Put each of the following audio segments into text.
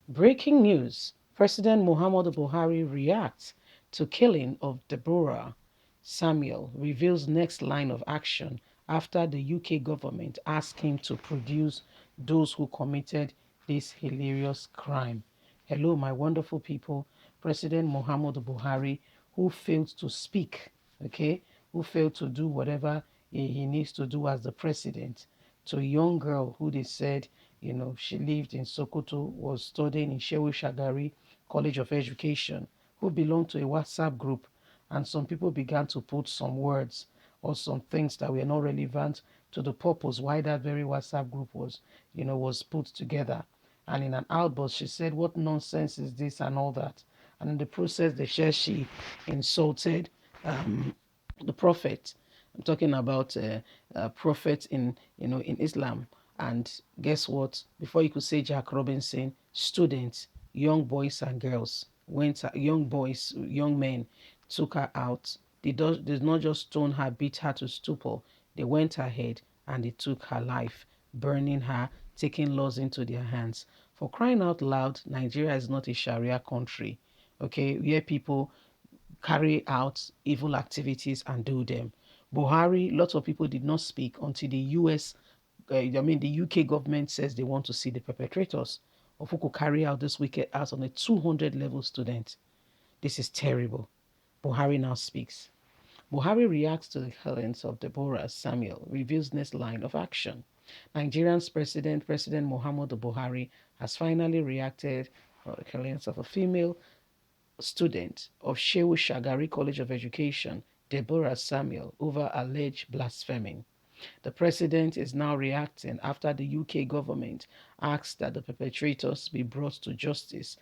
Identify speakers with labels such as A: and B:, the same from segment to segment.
A: Breaking news. President Muhammadu Buhari reacts to killing of Deborah Samuel, reveals next line of action after the UK government asked him to produce those who committed this hilarious crime. Hello, my wonderful people. President Muhammadu Buhari, who failed to speak, okay, who failed to do whatever he needs to do as the president, to a young girl who they said, she lived in Sokoto, was studying in Shehu Shagari College of Education, who belonged to a WhatsApp group. And some people began to put some words or some things that were not relevant to the purpose why that very WhatsApp group was put together. And in an outburst, she said, "What nonsense is this?" and all that. And in the process, they said she insulted the prophet. I'm talking about prophets in Islam. And guess what? Before you could say Jack Robinson, students, young boys and girls young men took her out. They did not just stone her, beat her to stupor. They went ahead and they took her life, burning her, taking laws into their hands. For crying out loud, Nigeria is not a Sharia country, okay, where people carry out evil activities and do them. Buhari, lots of people did not speak until the UK government says they want to see the perpetrators of who could carry out this wicked acts on a 200 level student. This is terrible. Buhari now speaks. Buhari reacts to the killings of Deborah Samuel, reveals next line of action. Nigerian's President Muhammadu Buhari, has finally reacted to the killings of a female student of Shehu Shagari College of Education, Deborah Samuel, over alleged blasphemy. The president is now reacting after the UK government asked that the perpetrators be brought to justice,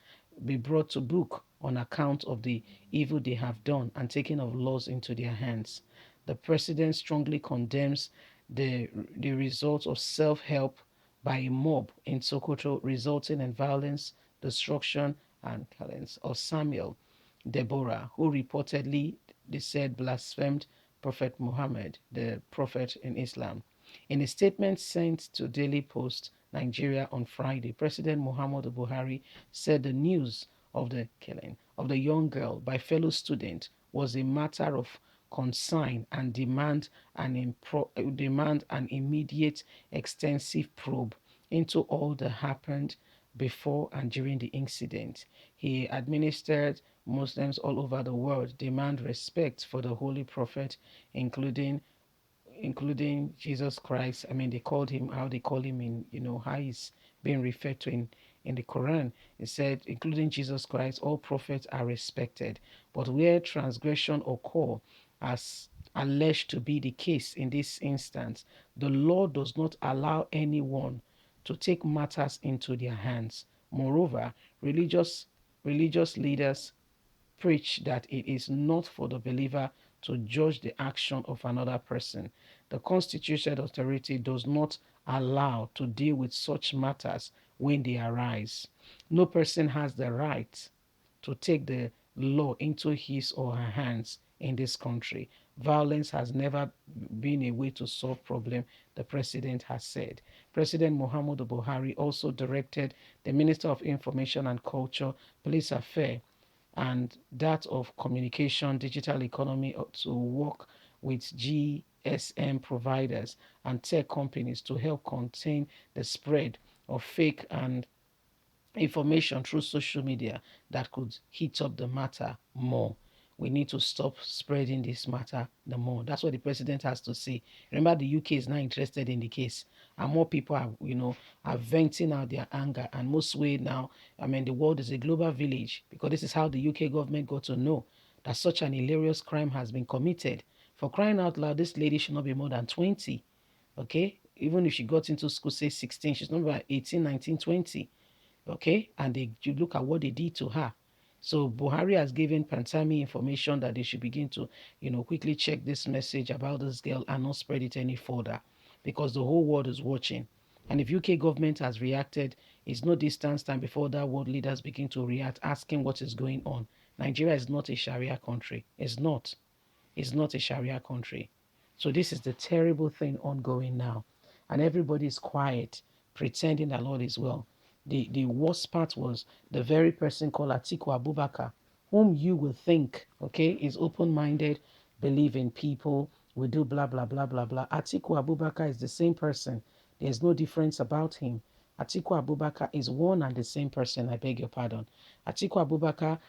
A: be brought to book on account of the evil they have done and taking of laws into their hands. The president strongly condemns the result of self-help by a mob in Sokoto, resulting in violence, destruction, and killings of Samuel, Deborah, who reportedly, they said, blasphemed Prophet Muhammad, the prophet in Islam. In a statement sent to Daily Post Nigeria on Friday, President Muhammadu Buhari said the news of the killing of the young girl by fellow student was a matter of concern and demand an immediate, extensive probe into all that happened before and during the incident. He administered Muslims all over the world demand respect for the Holy Prophet, including Jesus Christ. I mean, they called him how they call him in how he's being referred to in the Quran. It said, including Jesus Christ, all prophets are respected. But where transgression occur, as alleged to be the case in this instance, the law does not allow anyone to take matters into their hands. Moreover, religious leaders preach that it is not for the believer to judge the action of another person. The constituted authority does not allow to deal with such matters when they arise. No person has the right to take the law into his or her hands in this country. Violence has never been a way to solve problem, the president has said. President Muhammadu Buhari also directed the Minister of Information and Culture, Police Affairs, and that of communication, digital economy to work with GSM providers and tech companies to help contain the spread of fake and information through social media that could heat up the matter more. We need to stop spreading this matter the more. That's what the president has to say. Remember, the UK is not interested in the case, and more people are venting out their anger. And most way now, I mean, the world is a global village because this is how the UK government got to know that such an hilarious crime has been committed. For crying out loud, this lady should not be more than 20. Okay, even if she got into school, say 16, she's not about 18, 19, 20. Okay, and you look at what they did to her. So Buhari has given Pantami information that they should begin to, quickly check this message about this girl and not spread it any further, because the whole world is watching. And if UK government has reacted, it's no distance time before that world leaders begin to react, asking what is going on. Nigeria is not a Sharia country. It's not. It's not a Sharia country. So this is the terrible thing ongoing now. And everybody is quiet, pretending that Lord is well. The worst part was the very person called Atiku Abubakar, whom you will think, okay, is open-minded, believe in people, will do blah, blah, blah, blah, blah. Atiku Abubakar is the same person. There's no difference about him. Atiku Abubakar is one and the same person, I beg your pardon. Atiku Abubakar,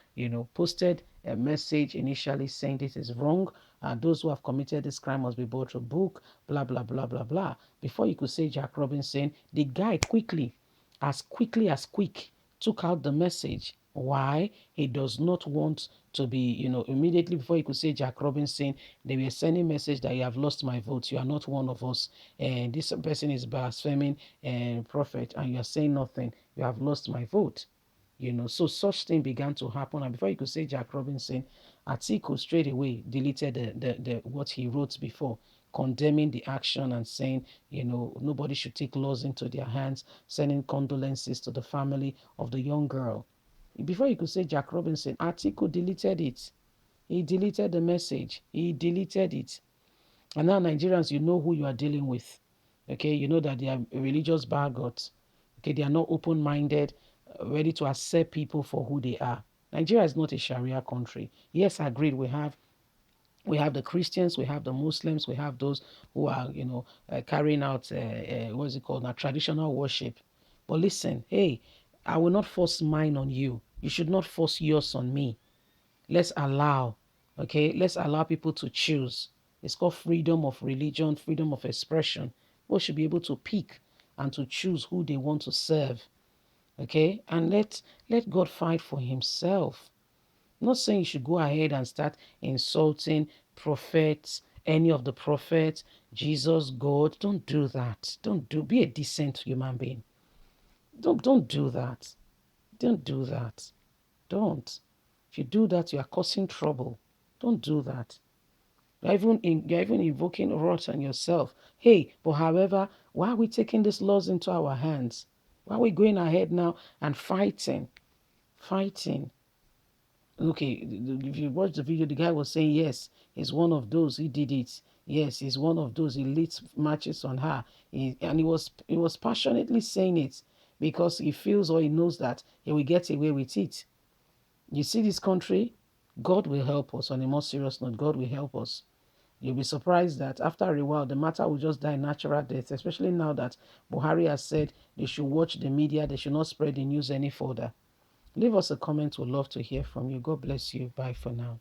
A: posted a message initially saying this is wrong, and those who have committed this crime must be brought to book, blah, blah, blah, blah, blah. Before you could say Jack Robinson, the guy quickly as quick, took out the message. Why? He does not want to be, immediately before he could say Jack Robinson, they were sending message that you have lost my vote. You are not one of us. And this person is blaspheming and prophet, and you are saying nothing. You have lost my vote. So such thing began to happen. And before you could say Jack Robinson, Atiku straight away deleted the what he wrote before, condemning the action and saying, nobody should take laws into their hands, sending condolences to the family of the young girl. Before you could say Jack Robinson, Atiku deleted it. He deleted the message. He deleted it. And now Nigerians, you know who you are dealing with. Okay, you know that they are religious bargots. Okay, they are not open-minded, ready to accept people for who they are. Nigeria is not a Sharia country. Yes, I agreed. We have the Christians, we have the Muslims, we have those who are, carrying out, what's it called, now, traditional worship. But listen, hey, I will not force mine on you. You should not force yours on me. Let's allow, okay, let's allow people to choose. It's called freedom of religion, freedom of expression. People should be able to pick and to choose who they want to serve, okay? And let God fight for himself. I'm not saying you should go ahead and start insulting prophets, any of the prophets, Jesus, God. Don't do that. Be a decent human being. Don't do that. Don't do that. Don't. If you do that, you are causing trouble. Don't do that. You're even invoking wrath on yourself. Hey, but however, why are we taking these laws into our hands? Why are we going ahead now and fighting? Fighting. Okay, if you watch the video, the guy was saying, yes, he's one of those, he did it. Yes, he's one of those, he leads matches on her. And he was passionately saying it because he feels or he knows that he will get away with it. You see this country, God will help us. On a more serious note, God will help us. You'll be surprised that after a while, the matter will just die natural death, especially now that Buhari has said they should watch the media, they should not spread the news any further. Leave us a comment. We'd love to hear from you. God bless you. Bye for now.